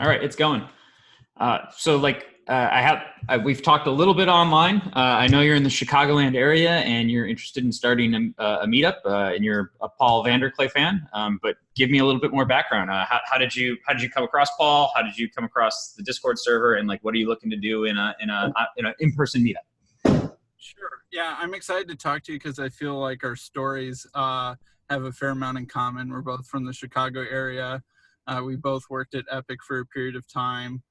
All right, it's going. We've talked a little bit online. I know you're in the Chicagoland area and you're interested in starting a meetup, and you're a Paul Vanderklay fan. But give me a little bit more background. How did you come across Paul? How did you come across the Discord server? And like, what are you looking to do in an in-person meetup? Sure. Yeah, I'm excited to talk to you because I feel like our stories have a fair amount in common. We're both from the Chicago area. We both worked at Epic for a period of time.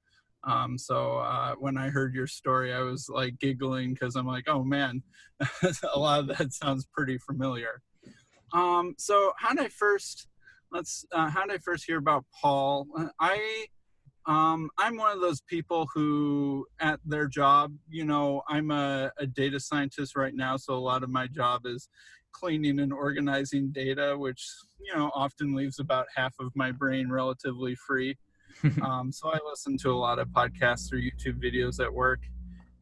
So when I heard your story, I was like giggling because I'm like, oh man, a lot of that sounds pretty familiar. So how did I first hear about Paul? I'm one of those people who at their job, I'm a data scientist right now. So a lot of my job is cleaning and organizing data, which, often leaves about half of my brain relatively free. So I listen to a lot of podcasts or YouTube videos at work.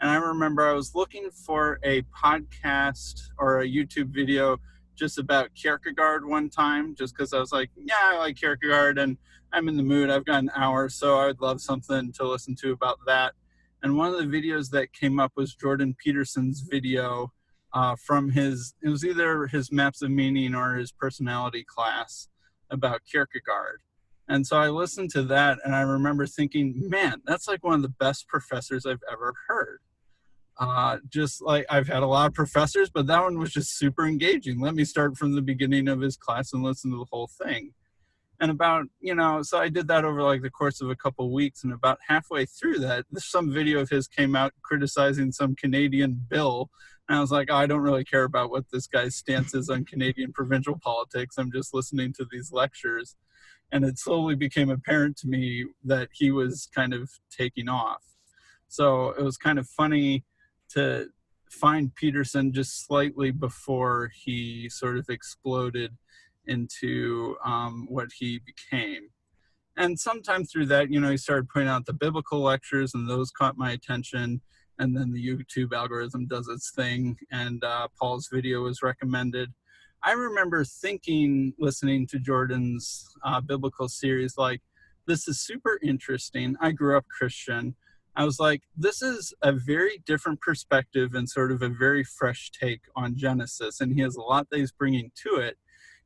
And I remember I was looking for a podcast or a YouTube video just about Kierkegaard one time, just because I was like, yeah, I like Kierkegaard and I'm in the mood. I've got an hour, so I would love something to listen to about that. And one of the videos that came up was Jordan Peterson's video from it was either his Maps of Meaning or his personality class about Kierkegaard. And so I listened to that and I remember thinking, man, that's like one of the best professors I've ever heard. Just like I've had a lot of professors, but that one was just super engaging. Let me start from the beginning of his class and listen to the whole thing. And so I did that over like the course of a couple of weeks, and about halfway through that, some video of his came out criticizing some Canadian bill. And I was like, oh, I don't really care about what this guy's stance is on Canadian provincial politics. I'm just listening to these lectures. And it slowly became apparent to me that he was kind of taking off. So it was kind of funny to find Peterson just slightly before he sort of exploded into what he became. And sometime through that, he started putting out the biblical lectures, and those caught my attention. And then the YouTube algorithm does its thing, and Paul's video was recommended. I remember thinking, listening to Jordan's biblical series, like, this is super interesting. I grew up Christian. I was like, this is a very different perspective and sort of a very fresh take on Genesis. And he has a lot that he's bringing to it.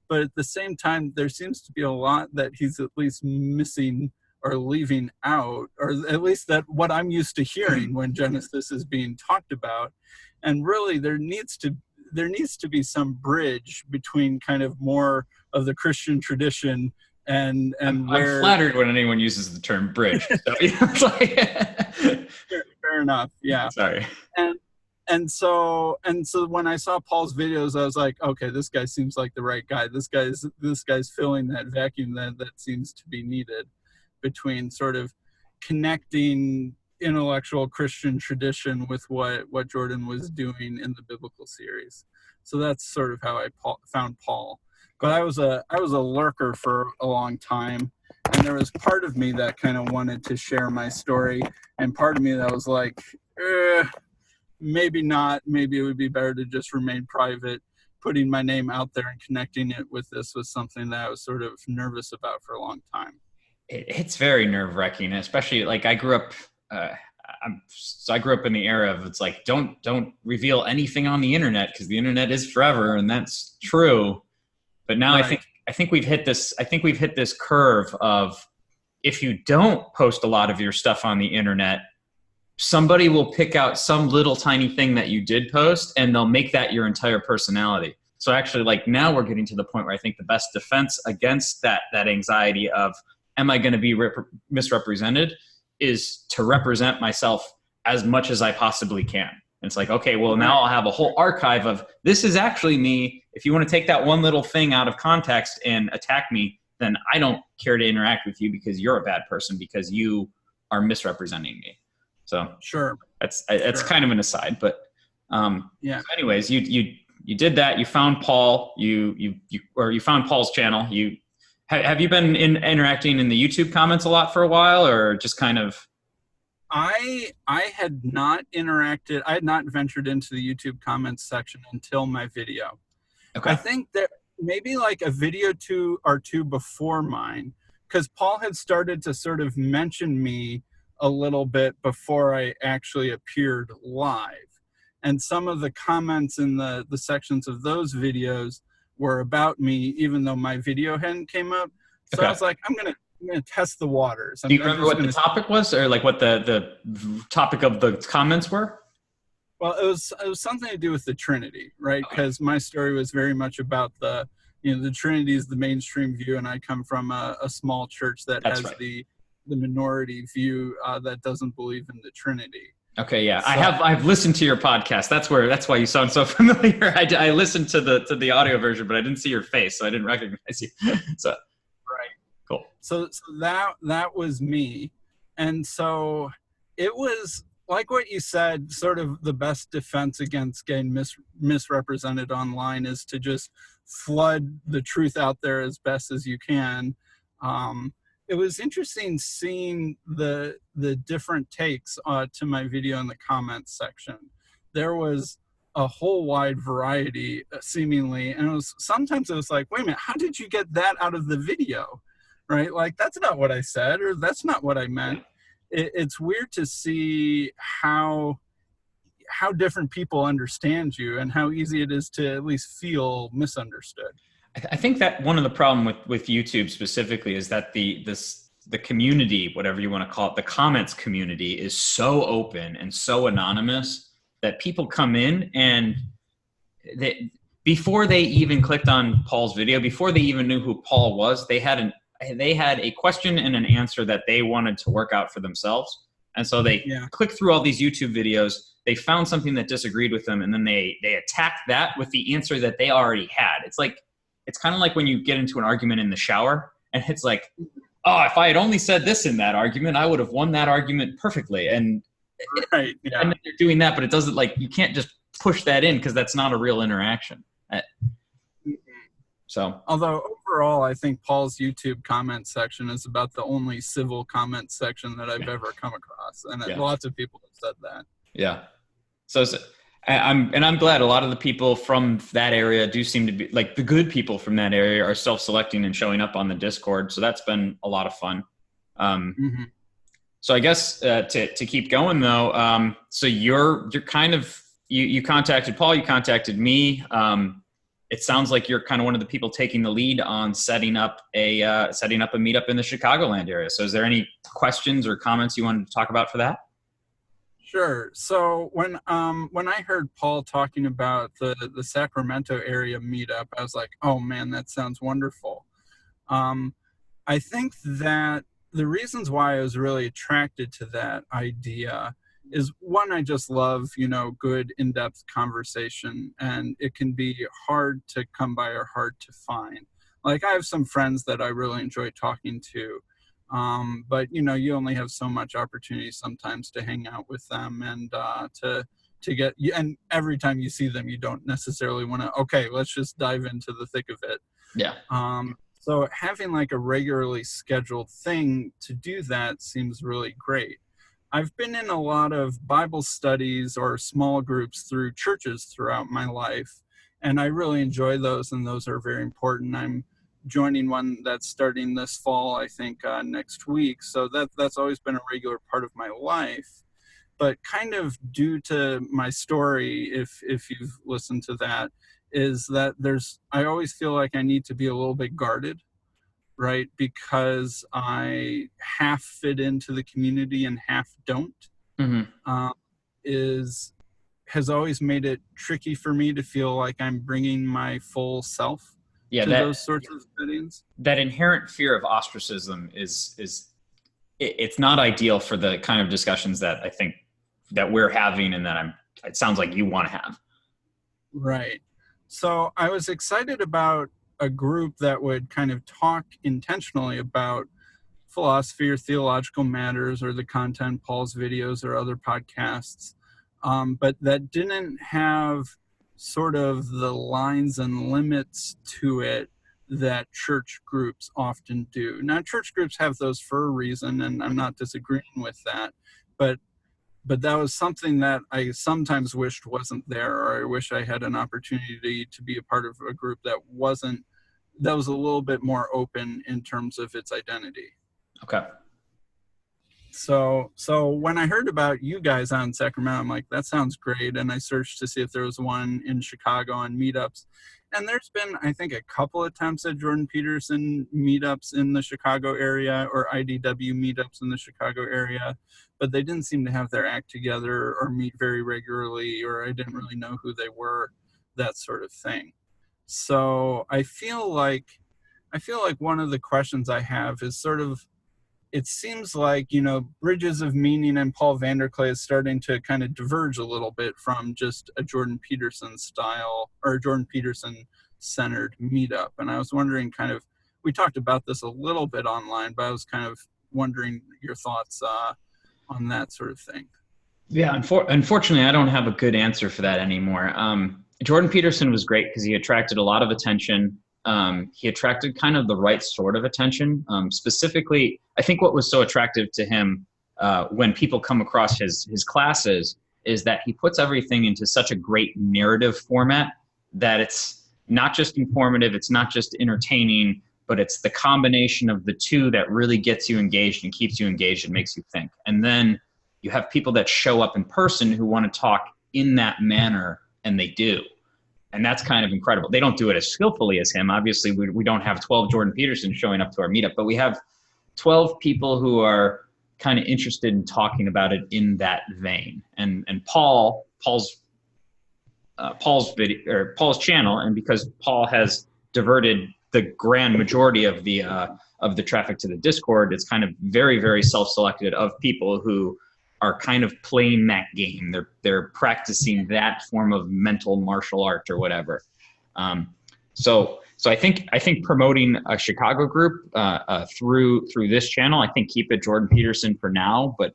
But at the same time, there seems to be a lot that he's at least missing or leaving out, or at least that what I'm used to hearing when Genesis is being talked about. And really, there needs to be some bridge between kind of more of the Christian tradition and I'm flattered when anyone uses the term bridge. So, it's like fair enough. Yeah. Sorry. And so when I saw Paul's videos, I was like, okay, this guy seems like the right guy. This guy's filling that vacuum that seems to be needed between sort of connecting intellectual Christian tradition with what Jordan was doing in the biblical series. So that's sort of how I found Paul. But I was a lurker for a long time, and there was part of me that kind of wanted to share my story, and part of me that was like, maybe not. Maybe it would be better to just remain private. Putting my name out there and connecting it with this was something that I was sort of nervous about for a long time. It's very nerve-wracking, especially like I grew up. I grew up in the era of it's like don't reveal anything on the internet because the internet is forever, and that's true. But now right. I think we've hit this curve of if you don't post a lot of your stuff on the internet, somebody will pick out some little tiny thing that you did post and they'll make that your entire personality. So actually, like now we're getting to the point where I think the best defense against that anxiety of am I going to be misrepresented is to represent myself as much as I possibly can. And it's like, okay, well, now I'll have a whole archive of this is actually me. If you want to take that one little thing out of context and attack me, then I don't care to interact with you because you're a bad person because you are misrepresenting me. So sure, that's kind of an aside, but yeah. So anyways, you did that. You found Paul. You found Paul's channel. Have you been interacting in the YouTube comments a lot for a while, or just kind of? I had not interacted. I had not ventured into the YouTube comments section until my video. Okay. I think that maybe like a video or two before mine, because Paul had started to sort of mention me a little bit before I actually appeared live. And some of the comments in the sections of those videos were about me, even though my video hadn't came up. So I was like, I'm gonna test the waters. Do you remember what the topic was, or like what the topic of the comments were? Well, it was something to do with the Trinity, right? Because my story was very much about the Trinity is the mainstream view, and I come from a small church that has the minority view that doesn't believe in the Trinity. Okay, yeah, so, I've listened to your podcast. That's why you sound so familiar. I listened to the audio version, but I didn't see your face, so I didn't recognize you. So right, cool. So that was me, and so it was like what you said. Sort of the best defense against getting misrepresented online is to just flood the truth out there as best as you can. It was interesting seeing the different takes to my video in the comments section. There was a whole wide variety, seemingly, and sometimes it was like, wait a minute, how did you get that out of the video, right? Like, that's not what I said, or that's not what I meant. It's weird to see how different people understand you and how easy it is to at least feel misunderstood. I think that one of the problem with YouTube specifically is that the community, whatever you want to call it, the comments community is so open and so anonymous that people come in and before they even clicked on Paul's video, before they even knew who Paul was, they had a question and an answer that they wanted to work out for themselves. And so they clicked through all these YouTube videos. They found something that disagreed with them, and then they attacked that with the answer that they already had. It's kind of like when you get into an argument in the shower, and it's like, oh, if I had only said this in that argument, I would have won that argument perfectly. And right, yeah. And they're doing that, but it doesn't, like, you can't just push that in because that's not a real interaction. So, although overall, I think Paul's YouTube comment section is about the only civil comment section that I've ever come across, and lots of people have said that. Yeah. So I'm glad a lot of the people from that area do seem to be, like, the good people from that area are self-selecting and showing up on the Discord. So that's been a lot of fun. So I guess to keep going though, so you're kind of, you contacted Paul, you contacted me. It sounds like you're kind of one of the people taking the lead on setting up a meetup in the Chicagoland area. So is there any questions or comments you wanted to talk about for that? Sure. So when I heard Paul talking about the Sacramento area meetup, I was like, oh man, that sounds wonderful. I think that the reasons why I was really attracted to that idea is, one, I just love, good in-depth conversation, and it can be hard to come by or hard to find. Like, I have some friends that I really enjoy talking to, but you only have so much opportunity sometimes to hang out with them and to get, and every time you see them, you don't necessarily want to, okay, let's just dive into the thick of it. Yeah. So having like a regularly scheduled thing to do that seems really great. I've been in a lot of Bible studies or small groups through churches throughout my life, and I really enjoy those, and those are very important. I'm joining one that's starting this fall, I think, next week. So that's always been a regular part of my life. But kind of due to my story, if you've listened to that, is that I always feel like I need to be a little bit guarded, right? Because I half fit into the community and half don't. Has always made it tricky for me to feel like I'm bringing my full self to those sorts of settings. That inherent fear of ostracism it's not ideal for the kind of discussions that I think that we're having and that it sounds like you want to have. Right. So I was excited about a group that would kind of talk intentionally about philosophy or theological matters or the content, Paul's videos or other podcasts, but that didn't have sort of the lines and limits to it that church groups often do. Now, church groups have those for a reason, and I'm not disagreeing with that, but that was something that I sometimes wished wasn't there, or I wish I had an opportunity to be a part of a group that wasn't that was a little bit more open in terms of its identity. Okay. So when I heard about you guys on Sacramento, I'm like, that sounds great. And I searched to see if there was one in Chicago on meetups. And there's been, I think, a couple attempts at Jordan Peterson meetups in the Chicago area, or IDW meetups in the Chicago area, but they didn't seem to have their act together or meet very regularly, or I didn't really know who they were, that sort of thing. So I feel like one of the questions I have is sort of, it seems like, Bridges of Meaning and Paul Vanderklay is starting to kind of diverge a little bit from just a Jordan Peterson style or Jordan Peterson centered meetup. And I was wondering we talked about this a little bit online, but I was kind of wondering your thoughts on that sort of thing. Yeah, unfortunately, I don't have a good answer for that anymore. Jordan Peterson was great because he attracted a lot of attention. He attracted kind of the right sort of attention. Specifically, I think what was so attractive to him when people come across his classes is that he puts everything into such a great narrative format that it's not just informative, it's not just entertaining, but it's the combination of the two that really gets you engaged and keeps you engaged and makes you think. And then you have people that show up in person who want to talk in that manner, and they do. And that's kind of incredible. They don't do it as skillfully as him. Obviously, we don't have 12 Jordan Petersons showing up to our meetup, but we have 12 people who are kind of interested in talking about it in that vein. And Paul's video or Paul's channel, and because Paul has diverted the grand majority of the traffic to the Discord, it's kind of very, very self-selected of people who are kind of playing that game. They're practicing that form of mental martial art or whatever. So I think promoting a Chicago group through this channel, I think keep it Jordan Peterson for now, but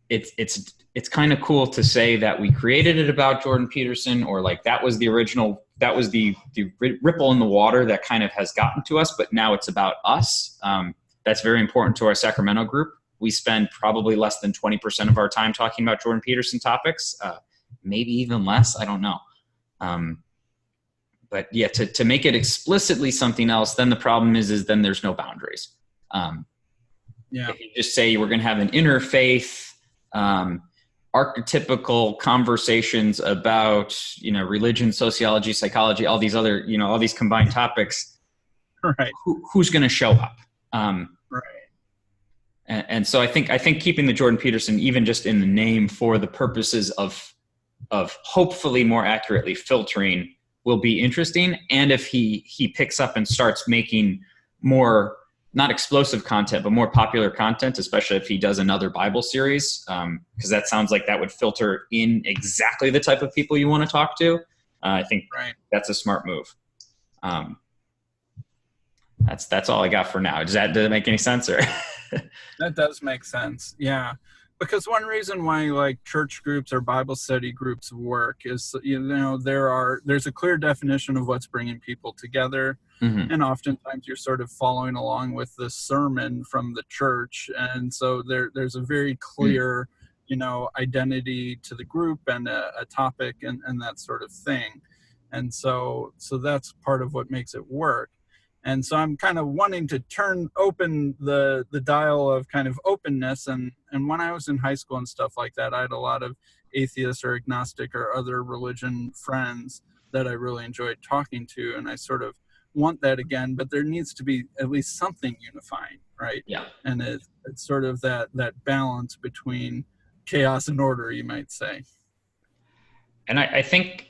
it's kind of cool to say that we created it about Jordan Peterson, or like that was the original, that was the ripple in the water that kind of has gotten to us, but now it's about us. That's very important to our Sacramento group. We spend probably less than 20% of our time talking about Jordan Peterson topics, maybe even less, I don't know. But yeah, to make it explicitly something else, then the problem is then there's no boundaries. If you just say we're going to have an interfaith, archetypical conversations about, religion, sociology, psychology, all these other, all these combined topics, right? Who's going to show up? Right. And so I think keeping the Jordan Peterson, even just in the name for the purposes of hopefully more accurately filtering, will be interesting. And if he picks up and starts making more, not explosive content, but more popular content, especially if he does another Bible series, because that sounds like that would filter in exactly the type of people you want to talk to. I think that's a smart move. That's all I got for now. Does that make any sense? Or That does make sense. Yeah. Because one reason why like church groups or Bible study groups work is, there's a clear definition of what's bringing people together. Mm-hmm. And oftentimes you're sort of following along with the sermon from the church. And so there's a very clear, identity to the group and a topic and that sort of thing. And so that's part of what makes it work. And so I'm kind of wanting to open the dial of kind of openness. And when I was in high school and stuff like that, I had a lot of atheist or agnostic or other religion friends that I really enjoyed talking to. And I sort of want that again, but there needs to be at least something unifying, right? Yeah. And it's sort of that balance between chaos and order, you might say. And I think...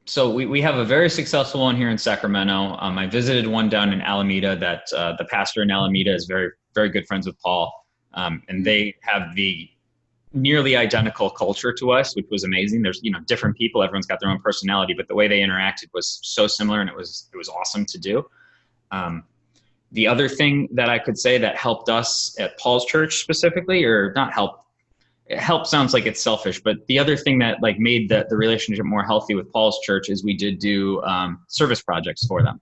So we have a very successful one here in Sacramento. I visited one down in Alameda that the pastor in Alameda is very, very good friends with Paul. And they have the nearly identical culture to us, which was amazing. There's, different people, everyone's got their own personality, but the way they interacted was so similar, and it was awesome to do. The other thing that I could say that helped us at Paul's church specifically, or not help sounds like it's selfish, but the other thing that like made the relationship more healthy with Paul's church is we did do service projects for them.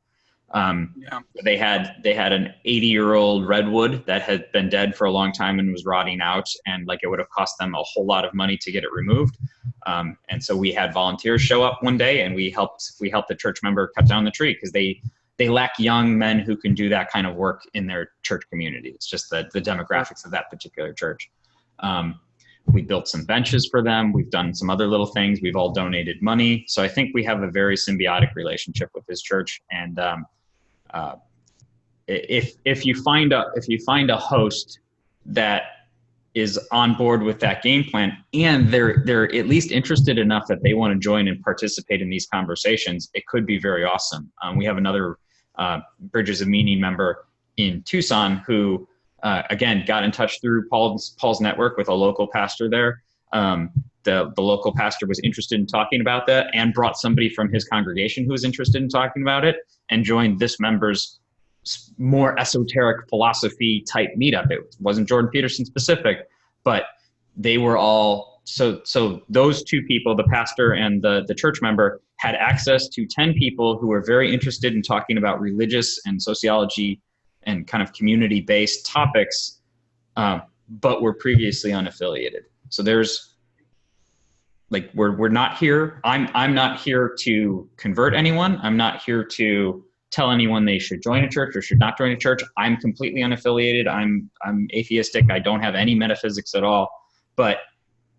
Yeah. They had an 80-year-old redwood that had been dead for a long time and was rotting out, and like it would have cost them a whole lot of money to get it removed. And so we had volunteers show up one day, and we helped the church member cut down the tree, because they lack young men who can do that kind of work in their church community. It's just the demographics of that particular church. We built some benches for them. We've done some other little things. We've all donated money. So I think we have a very symbiotic relationship with this church. And if you find a host that is on board with that game plan, and they're at least interested enough that they want to join and participate in these conversations, it could be very awesome. We have another Bridges of Meaning member in Tucson who, again, got in touch through Paul's network with a local pastor there. The local pastor was interested in talking about that and brought somebody from his congregation who was interested in talking about it, and joined this member's more esoteric philosophy type meetup. It wasn't Jordan Peterson specific, but they were all, so those two people, the pastor and the church member, had access to 10 people who were very interested in talking about religious and sociology and kind of community-based topics, but were previously unaffiliated. So there's, like, we're not here. I'm not here to convert anyone. I'm not here to tell anyone they should join a church or should not join a church. I'm completely unaffiliated. I'm atheistic. I don't have any metaphysics at all. But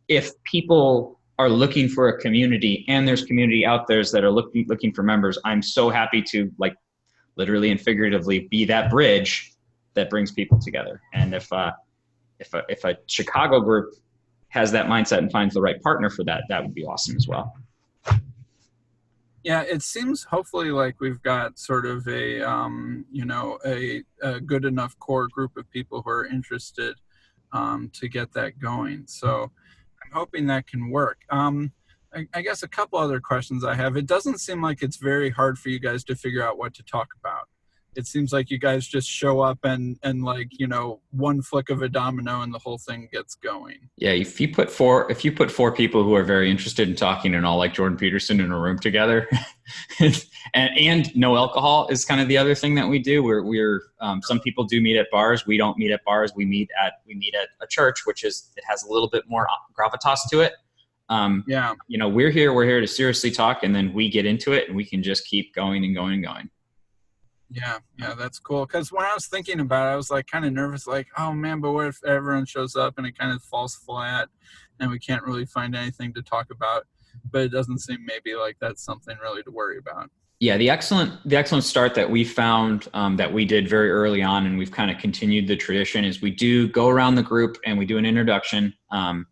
if people are looking for a community, and there's community out there that are looking for members, I'm so happy to, like, literally and figuratively be that bridge that brings people together. And if a Chicago group has that mindset and finds the right partner for that, that would be awesome as well. Yeah, it seems hopefully like we've got sort of a good enough core group of people who are interested to get that going. So I'm hoping that can work. I guess a couple other questions I have. It doesn't seem like it's very hard for you guys to figure out what to talk about. It seems like you guys just show up and like, one flick of a domino and the whole thing gets going. Yeah, if you put four people who are very interested in talking and all like Jordan Peterson in a room together, and no alcohol is kind of the other thing that we do. We're some people do meet at bars. We don't meet at bars. We meet at a church, which it has a little bit more gravitas to it. Yeah. We're here to seriously talk, and then we get into it, and we can just keep going and going and going. Yeah, that's cool. Because when I was thinking about it, I was like kind of nervous, like, oh man, but what if everyone shows up and it kind of falls flat and we can't really find anything to talk about? But it doesn't seem maybe like that's something really to worry about. Yeah, the excellent start that we found that we did very early on, and we've kind of continued the tradition, is we do go around the group and we do an introduction. And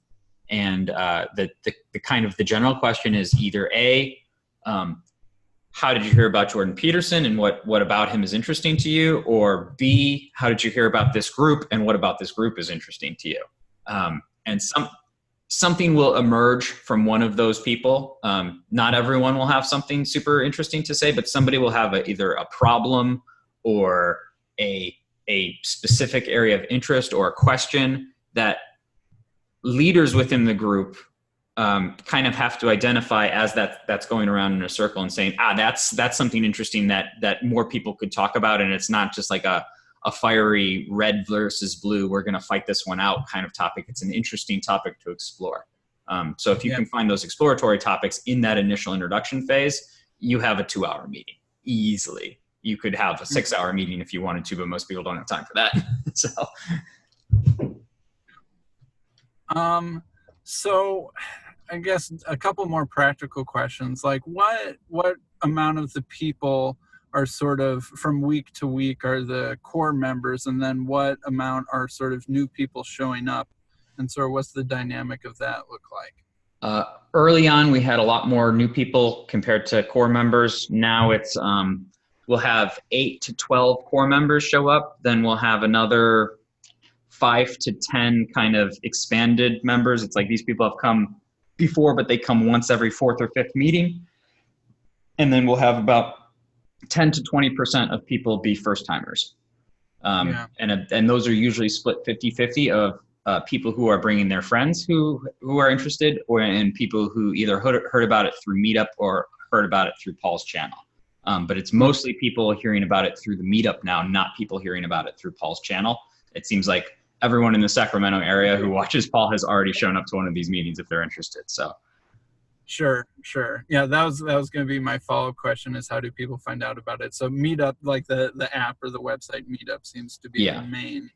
the kind of the general question is either A, how did you hear about Jordan Peterson and what about him is interesting to you? Or B, how did you hear about this group and what about this group is interesting to you? And something will emerge from one of those people. Not everyone will have something super interesting to say, but somebody will have either a problem or a specific area of interest or a question that leaders within the group kind of have to identify as that's going around in a circle and saying, that's something interesting that more people could talk about. And it's not just like a fiery red versus blue, we're going to fight this one out kind of topic. It's an interesting topic to explore. So if you can find those exploratory topics in that initial introduction phase, you have a 2-hour meeting easily. You could have a 6-hour meeting if you wanted to, but most people don't have time for that. So I guess a couple more practical questions, like what amount of the people are sort of from week to week are the core members, and then what amount are sort of new people showing up, and sort of what's the dynamic of that look like? Early on, we had a lot more new people compared to core members. Now it's we'll have 8 to 12 core members show up, then we'll have another 5 to 10 kind of expanded members. It's like these people have come before, but they come once every 4th or 5th meeting. And then we'll have about 10 to 20% of people be first timers. And those are usually split 50-50 of people who are bringing their friends who are interested, and people who either heard about it through Meetup or heard about it through Paul's channel. But it's mostly people hearing about it through the meetup now, not people hearing about it through Paul's channel. It seems like everyone in the Sacramento area who watches Paul has already shown up to one of these meetings if they're interested. So. Sure. Yeah, that was going to be my follow-up question, is how do people find out about it? So Meetup, like the app or the website Meetup, seems to be the main.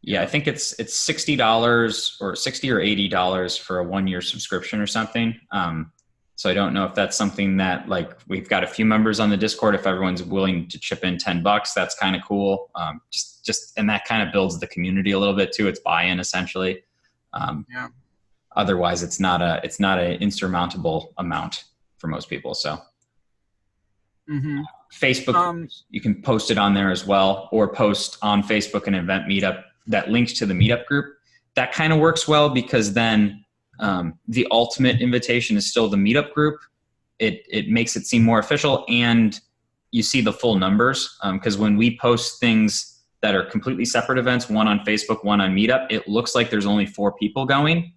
Yeah, I think it's $60 or $60 or $80 for a 1-year subscription or something. So I don't know if that's something that, like, we've got a few members on the Discord. If everyone's willing to chip in $10, that's kind of cool. And that kind of builds the community a little bit too. It's buy-in essentially. Otherwise, it's not an insurmountable amount for most people. So Facebook, you can post it on there as well, or post on Facebook an event meetup that links to the meetup group. That kind of works well because then the ultimate invitation is still the meetup group. It makes it seem more official, and you see the full numbers. Because when we post things that are completely separate events, one on Facebook, one on Meetup, it looks like there's only 4 people going.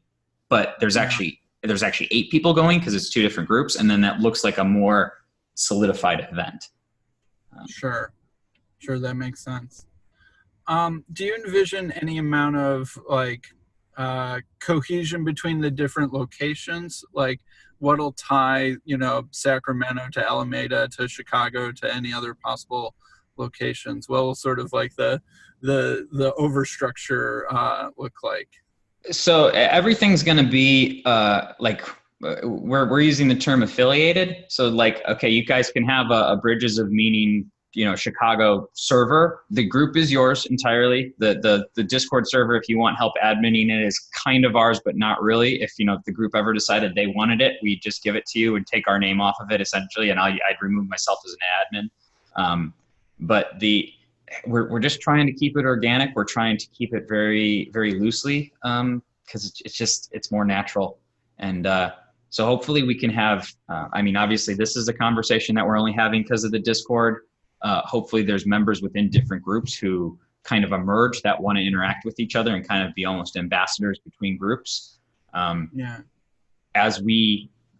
But there's actually 8 people going because it's 2 different groups, and then that looks like a more solidified event. Sure, that makes sense. Do you envision any amount of cohesion between the different locations? Like, what'll tie Sacramento to Alameda to Chicago to any other possible locations? What will sort of like the overstructure look like? So everything's going to be we're using the term affiliated. So okay, you guys can have a Bridges of Meaning, Chicago server. The group is yours entirely. The Discord server, if you want help adminning it, is kind of ours, but not really. If the group ever decided they wanted it, we just give it to you and take our name off of it essentially, and I'd remove myself as an admin. But we're just trying to keep it organic. We're trying to keep it very, very loosely because it's more natural. And so hopefully we can have, obviously this is a conversation that we're only having because of the Discord. Hopefully there's members within different groups who kind of emerge that want to interact with each other and kind of be almost ambassadors between groups. As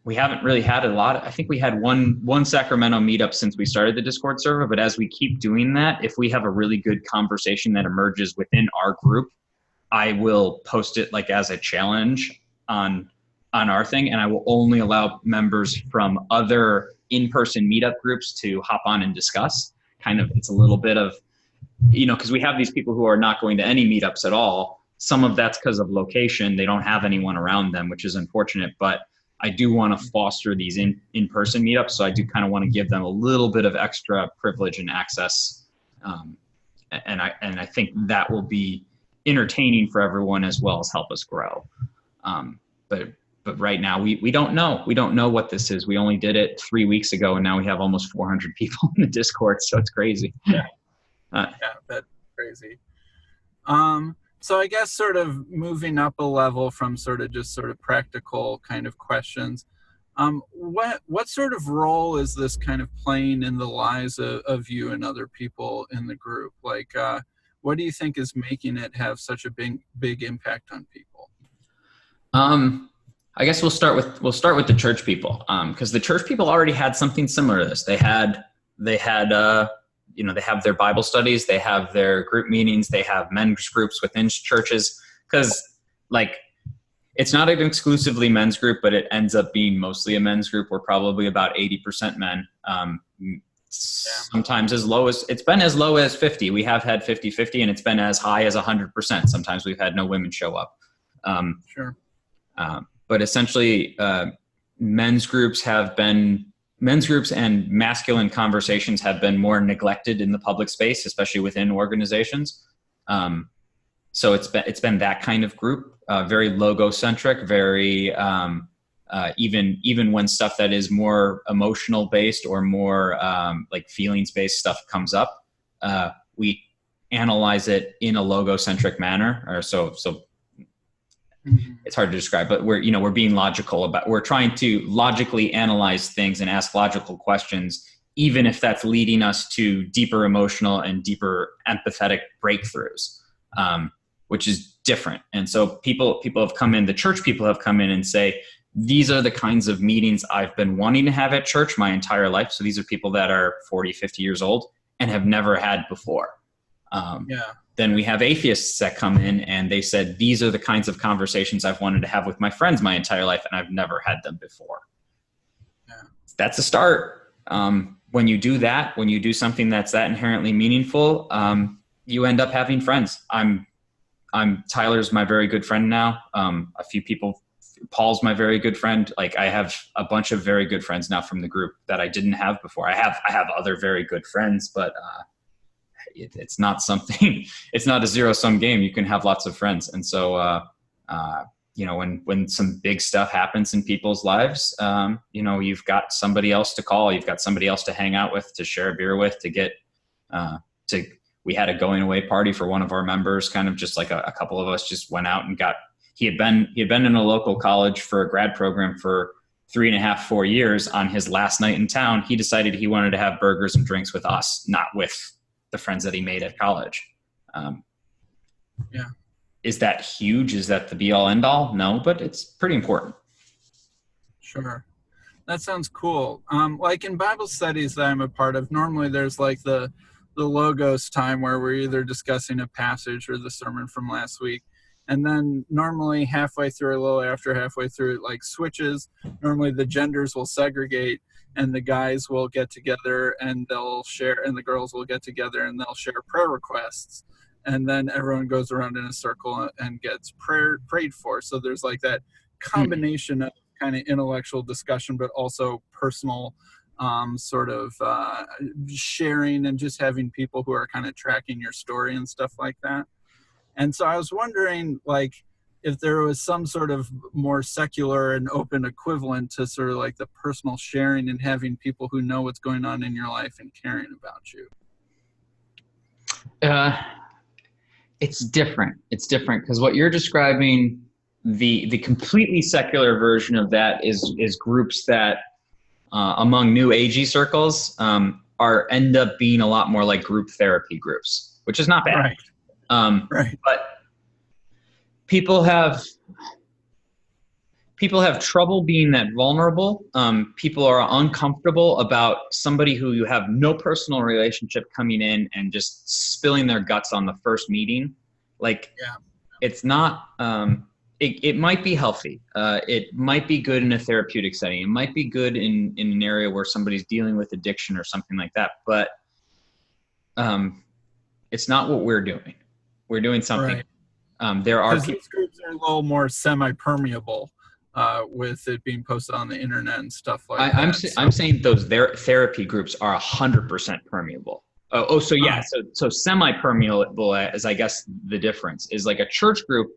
we haven't really had a lot. I think we had one Sacramento meetup since we started the Discord server, but as we keep doing that, if we have a really good conversation that emerges within our group, I will post it as a challenge on our thing, and I will only allow members from other in-person meetup groups to hop on and discuss. It's a little bit of, because we have these people who are not going to any meetups at all. Some of that's because of location. They don't have anyone around them, which is unfortunate, but I do want to foster these in-person meetups, so I do kind of want to give them a little bit of extra privilege and access, and I think that will be entertaining for everyone as well as help us grow. But right now we don't know. We don't know what this is. We only did it 3 weeks ago, and now we have almost 400 people in the Discord, so it's crazy. That's crazy. So I guess sort of moving up a level from sort of practical kind of questions, what sort of role is this kind of playing in the lives of you and other people in the group? What do you think is making it have such a big impact on people? I guess we'll start with the church people, because the church people already had something similar to this. They had they have their Bible studies, they have their group meetings, they have men's groups within churches, because it's not an exclusively men's group, but it ends up being mostly a men's group. We're probably about 80% men. Sometimes it's been as low as 50. We have had 50-50, and it's been as high as 100%. Sometimes we've had no women show up. But essentially, men's groups and masculine conversations have been more neglected in the public space, especially within organizations. So it's been that kind of group, very logo centric, very even when stuff that is more emotional based or more feelings based stuff comes up, we analyze it in a logo centric manner, or so. It's hard to describe, but we're being logical we're trying to logically analyze things and ask logical questions, even if that's leading us to deeper emotional and deeper empathetic breakthroughs, which is different. And so people have come in, the church people have come in and say, these are the kinds of meetings I've been wanting to have at church my entire life. So these are people that are 40, 50 years old and have never had before. Then we have atheists that come in and they said, these are the kinds of conversations I've wanted to have with my friends my entire life, and I've never had them before. Yeah. That's a start. When you do that, when you do something that's that inherently meaningful, you end up having friends. Tyler's my very good friend now. A few people, Paul's my very good friend. Like, I have a bunch of very good friends now from the group that I didn't have before. I have other very good friends, but it's not something, it's not a zero-sum game. You can have lots of friends. And so, you know, when some big stuff happens in people's lives, you know, you've got somebody else to call, you've got somebody else to hang out with, to share a beer with, to get, we had a going away party for one of our members, kind of just like a couple of us just went out and he had been in a local college for a grad program for 3.5, 4 years. On his last night in town, he decided he wanted to have burgers and drinks with us, not with the friends that he made at college. Is that huge? Is that the be all end all? No, but it's pretty important. Sure. That sounds cool. Like in Bible studies that I'm a part of, normally there's like the Logos time where we're either discussing a passage or the sermon from last week. And then normally halfway through, a little after halfway through, it like switches. Normally the genders will segregate and the guys will get together and they'll share, and the girls will get together and they'll share prayer requests. And then everyone goes around in a circle and gets prayed for. So there's like that combination of kind of intellectual discussion, but also personal sort of sharing and just having people who are kind of tracking your story and stuff like that. And so I was wondering, like, if there was some sort of more secular and open equivalent to sort of like the personal sharing and having people who know what's going on in your life and caring about you. It's different. It's different because what you're describing, the completely secular version of that is groups that among new agey circles end up being a lot more like group therapy groups, which is not bad. Right. Right. But people have trouble being that vulnerable. People are uncomfortable about somebody who you have no personal relationship coming in and just spilling their guts on the first meeting. Like, it's not, it might be healthy. It might be good in a therapeutic setting. It might be good in an area where somebody's dealing with addiction or something like that. But it's not what we're doing. We're doing something. Right. There are these groups are a little more semi-permeable with it being posted on the internet and stuff like that. I'm saying those therapy groups are 100% permeable. So semi-permeable is, I guess, the difference is like a church group.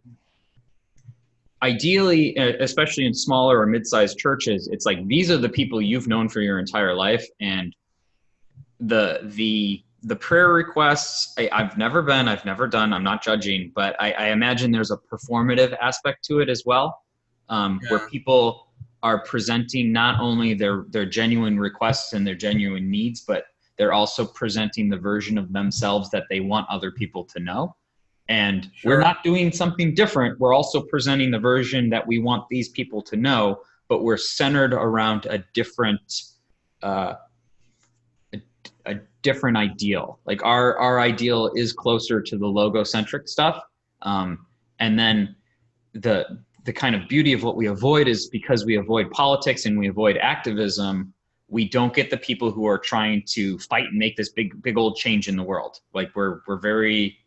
Ideally, especially in smaller or mid-sized churches, it's like these are the people you've known for your entire life, and the prayer requests, I've never done, I'm not judging, but I imagine there's a performative aspect to it as well, where people are presenting not only their genuine requests and their genuine needs, but they're also presenting the version of themselves that they want other people to know. And we're not doing something different. We're also presenting the version that we want these people to know, but we're centered around a different ideal. Like our ideal is closer to the logocentric stuff. And then the kind of beauty of what we avoid is because we avoid politics and we avoid activism, we don't get the people who are trying to fight and make this big old change in the world. Like we're very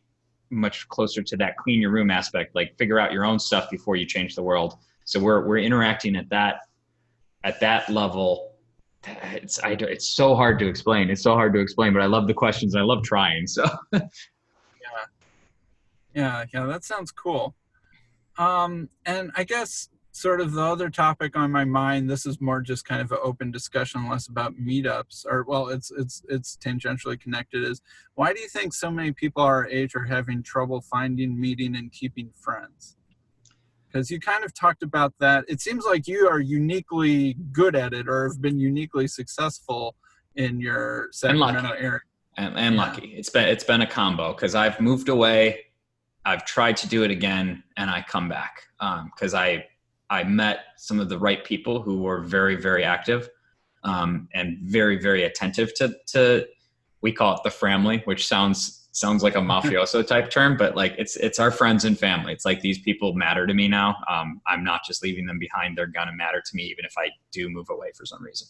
much closer to that clean your room aspect, like figure out your own stuff before you change the world. So we're interacting at that level. It's so hard to explain. It's so hard to explain, but I love the questions. I love trying. So yeah, that sounds cool. And I guess sort of the other topic on my mind, this is more just kind of an open discussion, less about meetups, or well, it's tangentially connected, is why do you think so many people our age are having trouble finding, meeting, and keeping friends? Because you kind of talked about that. It seems like you are uniquely good at it or have been uniquely successful in your Sacramento area. And lucky. It's been a combo because I've moved away. I've tried to do it again and I come back because I met some of the right people who were very, very active, and very, very attentive to, we call it the family, which sounds like a mafioso type term, but like it's our friends and family. It's like, these people matter to me now. I'm not just leaving them behind. They're going to matter to me, even if I do move away for some reason.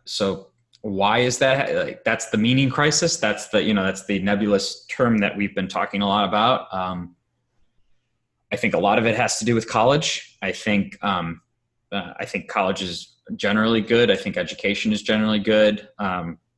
So why is that? Like, that's the meaning crisis. That's the, that's the nebulous term that we've been talking a lot about. I think a lot of it has to do with college. I think college is generally good. I think education is generally good.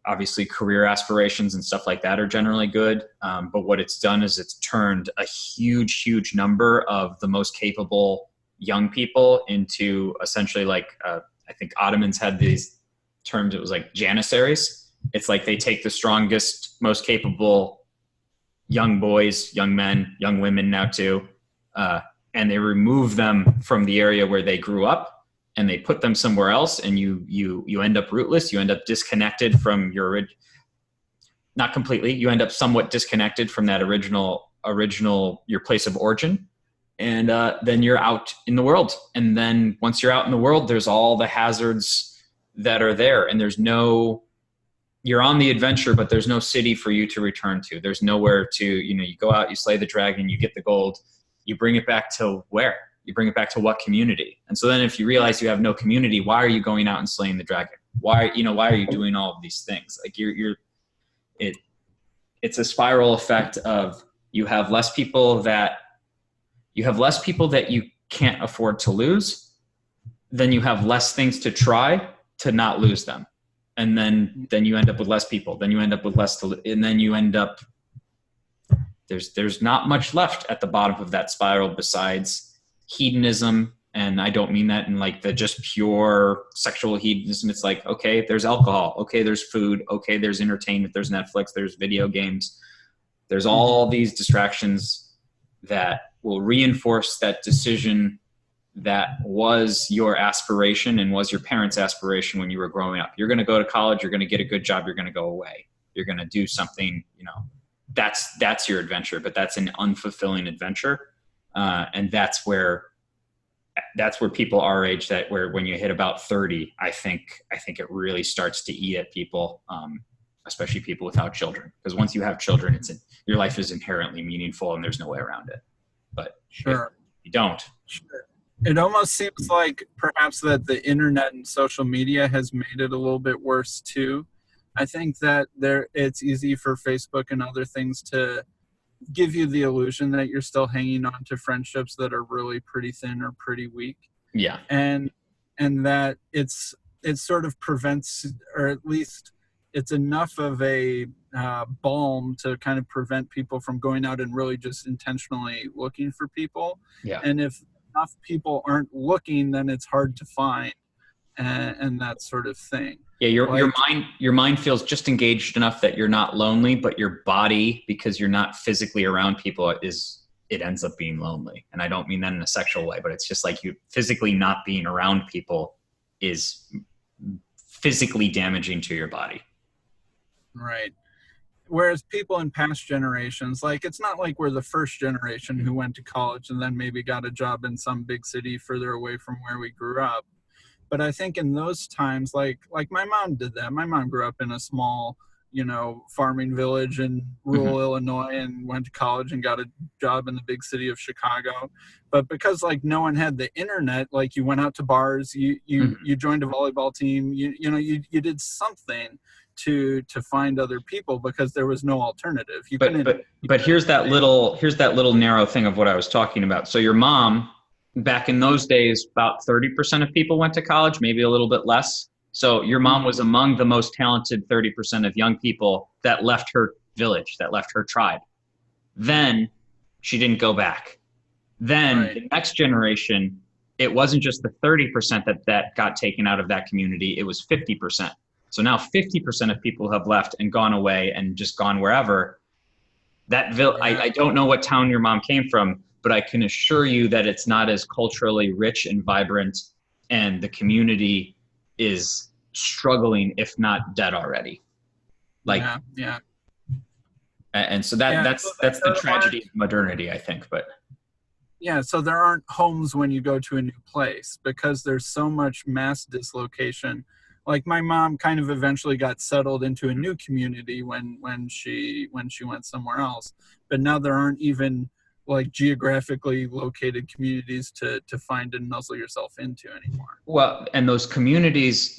Obviously career aspirations and stuff like that are generally good. But what it's done is it's turned a huge, huge number of the most capable young people into essentially like, I think Ottomans had these terms. It was like janissaries. It's like they take the strongest, most capable young boys, young men, young women now too, and they remove them from the area where they grew up, and they put them somewhere else, and you end up rootless. You end up disconnected from not completely. You end up somewhat disconnected from that original your place of origin, and then you're out in the world. And then once you're out in the world, there's all the hazards that are there, and you're on the adventure, but there's no city for you to return to. There's nowhere to, you go out, you slay the dragon, you get the gold, you bring it back to where? You bring it back to what community? And so then if you realize you have no community, why are you going out and slaying the dragon? Why are you doing all of these things? Like it's a spiral effect of you have less people that you can't afford to lose. Then you have less things to try to not lose them. And then you end up with less people. Then you end up with less and then you end up, there's not much left at the bottom of that spiral besides hedonism. And I don't mean that in like the just pure sexual hedonism. It's like, okay, there's alcohol. Okay, there's food. Okay, there's entertainment. There's Netflix. There's video games. There's all these distractions that will reinforce that decision that was your aspiration and was your parents' aspiration when you were growing up. You're going to go to college. You're going to get a good job. You're going to go away. You're going to do something, that's your adventure, but that's an unfulfilling adventure. And that's where people our age where when you hit about 30, I think it really starts to eat at people, especially people without children. Because once you have children, your life is inherently meaningful and there's no way around it. But sure, if you don't. Sure. It almost seems like perhaps that the internet and social media has made it a little bit worse too. I think that it's easy for Facebook and other things to give you the illusion that you're still hanging on to friendships that are really pretty thin or pretty weak. Yeah. And that it sort of prevents, or at least it's enough of a balm to kind of prevent people from going out and really just intentionally looking for people. Yeah. And if enough people aren't looking, then it's hard to find, and that sort of thing. Yeah, your mind feels just engaged enough that you're not lonely, but your body, because you're not physically around people, it ends up being lonely. And I don't mean that in a sexual way, but it's just like you physically not being around people is physically damaging to your body. Right. Whereas people in past generations, like it's not like we're the first generation who went to college and then maybe got a job in some big city further away from where we grew up. But I think in those times, like my mom did that. My mom grew up in a small, farming village in rural Illinois and went to college and got a job in the big city of Chicago. But because like no one had the internet, like you went out to bars, you joined a volleyball team, you did something to find other people because there was no alternative. But here's that little narrow thing of what I was talking about. So your mom, back in those days, about 30% of people went to college, maybe a little bit less. So your mom was among the most talented 30% of young people that left her village, that left her tribe. Then she didn't go back. Then the next generation, it wasn't just the 30% that got taken out of that community, it was 50%. So now 50% of people have left and gone away and just gone wherever. I don't know what town your mom came from, but I can assure you that it's not as culturally rich and vibrant, and the community is struggling, if not dead already. Yeah. And so that's the tragedy of modernity, I think. But yeah, so there aren't homes when you go to a new place because there's so much mass dislocation. Like my mom kind of eventually got settled into a new community when she went somewhere else, but now there aren't even like geographically located communities to find and nuzzle yourself into anymore. Well, and those communities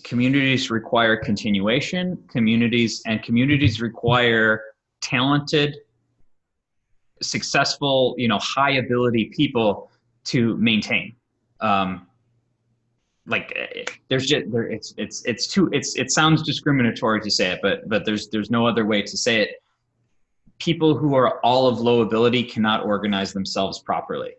require continuation. Communities require talented, successful, high ability people to maintain. It sounds discriminatory to say it, but there's no other way to say it. People who are all of low ability cannot organize themselves properly.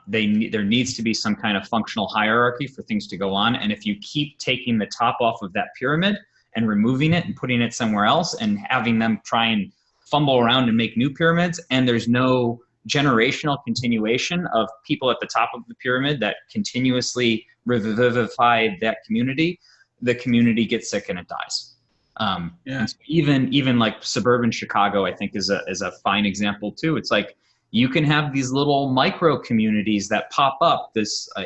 There needs to be some kind of functional hierarchy for things to go on. And if you keep taking the top off of that pyramid and removing it and putting it somewhere else and having them try and fumble around and make new pyramids, and there's no generational continuation of people at the top of the pyramid that continuously revivify that community, the community gets sick and it dies. And so even like suburban Chicago, I think is a fine example too. It's like you can have these little micro communities that pop up.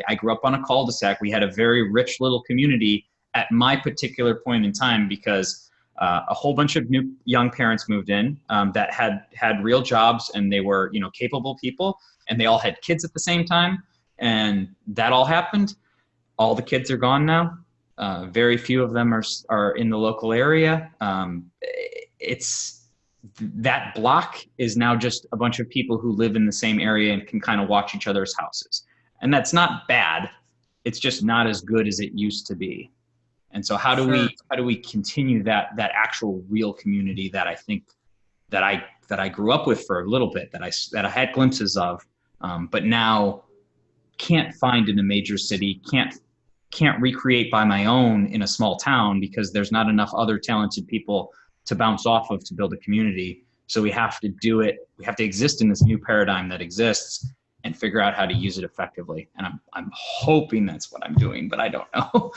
I grew up on a cul-de-sac. We had a very rich little community at my particular point in time because a whole bunch of new young parents moved in that had real jobs, and they were capable people, and they all had kids at the same time, and that all happened. All the kids are gone now. Very few of them are in the local area. That block is now just a bunch of people who live in the same area and can kind of watch each other's houses. And that's not bad. It's just not as good as it used to be. And so how do we continue that actual real community that I think that I grew up with for a little bit, that I had glimpses of, but now can't find in a major city, can't recreate by my own in a small town because there's not enough other talented people to bounce off of to build a community. So we have to do it. We have to exist in this new paradigm that exists and figure out how to use it effectively. And I'm hoping that's what I'm doing, but I don't know.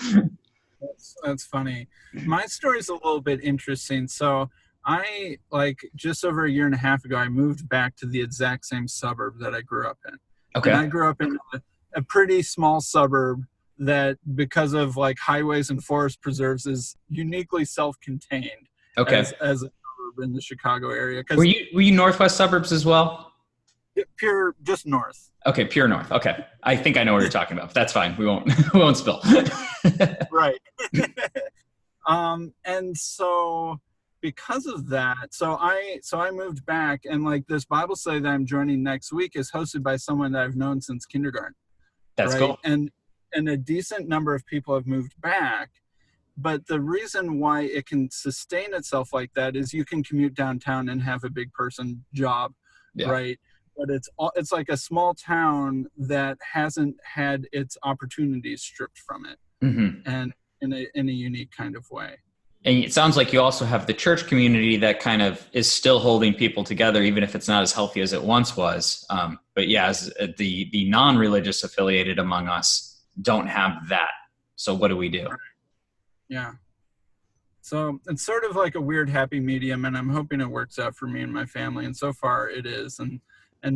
That's funny. My story is a little bit interesting. So I, just over a year and a half ago, I moved back to the exact same suburb that I grew up in. Okay. And I grew up in a pretty small suburb that, because of highways and forest preserves, is uniquely self-contained. Okay. As a suburb in the Chicago area. Were you northwest suburbs as well? Pure, just north. Okay, pure north. Okay, I think I know what you're talking about. That's fine. We won't spill. Right. And so because of that, so I moved back, and this Bible study that I'm joining next week is hosted by someone that I've known since kindergarten. That's right? cool. And a decent number of people have moved back. But the reason why it can sustain itself like that is you can commute downtown and have a big person job, right? But it's like a small town that hasn't had its opportunities stripped from it, and in a unique kind of way. And it sounds like you also have the church community that kind of is still holding people together, even if it's not as healthy as it once was. But yeah, as the non-religious affiliated among us don't have that. So what do we do? Yeah. So it's sort of like a weird happy medium, and I'm hoping it works out for me and my family. And so far it is. And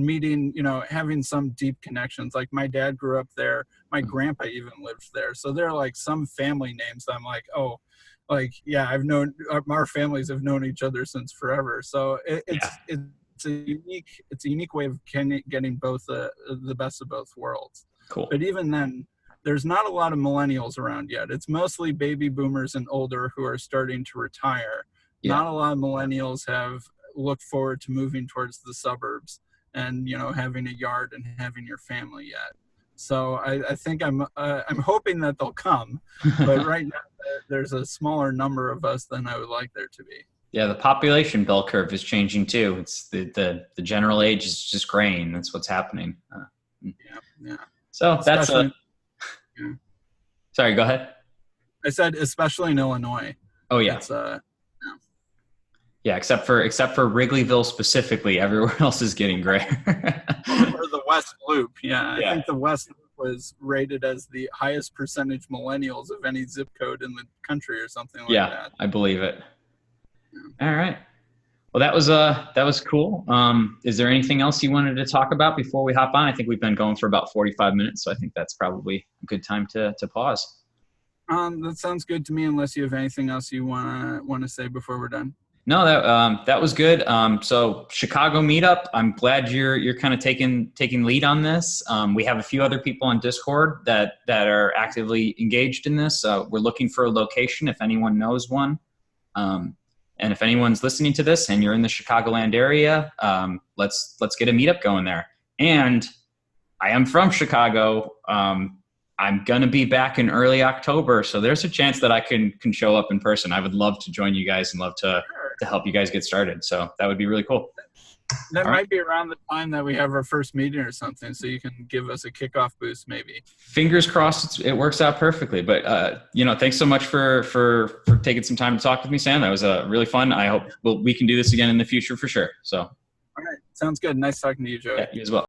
meeting, having some deep connections. Like my dad grew up there. My grandpa even lived there. So there are some family names that I'm like, oh, I've known, our families have known each other since forever. So it's a unique way of getting both the best of both worlds. Cool. But even then, there's not a lot of millennials around yet. It's mostly baby boomers and older who are starting to retire. Yeah. Not a lot of millennials have looked forward to moving towards the suburbs and, having a yard and having your family yet. So I think I'm hoping that they'll come, but right now there's a smaller number of us than I would like there to be. Yeah, the population bell curve is changing too. It's the general age is just graying. That's what's happening. Yeah. So especially, Sorry, go ahead. I said especially in Illinois. Oh yeah. Yeah, except for Wrigleyville specifically, everywhere else is getting gray. Or the West Loop. Yeah, I think the West Loop was rated as the highest percentage millennials of any zip code in the country or something like that. Yeah, I believe it. Yeah. All right. Well, that was cool. Is there anything else you wanted to talk about before we hop on? I think we've been going for about 45 minutes, so I think that's probably a good time to pause. That sounds good to me, unless you have anything else you wanna say before we're done. No, that was good. So Chicago meetup. I'm glad you're kind of taking lead on this. We have a few other people on Discord that are actively engaged in this. We're looking for a location if anyone knows one. And if anyone's listening to this and you're in the Chicagoland area, let's get a meetup going there. And I am from Chicago. I'm gonna be back in early October, so there's a chance that I can show up in person. I would love to join you guys and love to help you guys get started. So that would be really cool. That might be around the time that we have our first meeting or something, so you can give us a kickoff boost, maybe. Fingers crossed, it works out perfectly. But thanks so much for taking some time to talk with me, Sam. That was really fun. I hope we can do this again in the future for sure. So, all right, sounds good. Nice talking to you, Joey. Yeah, you as well.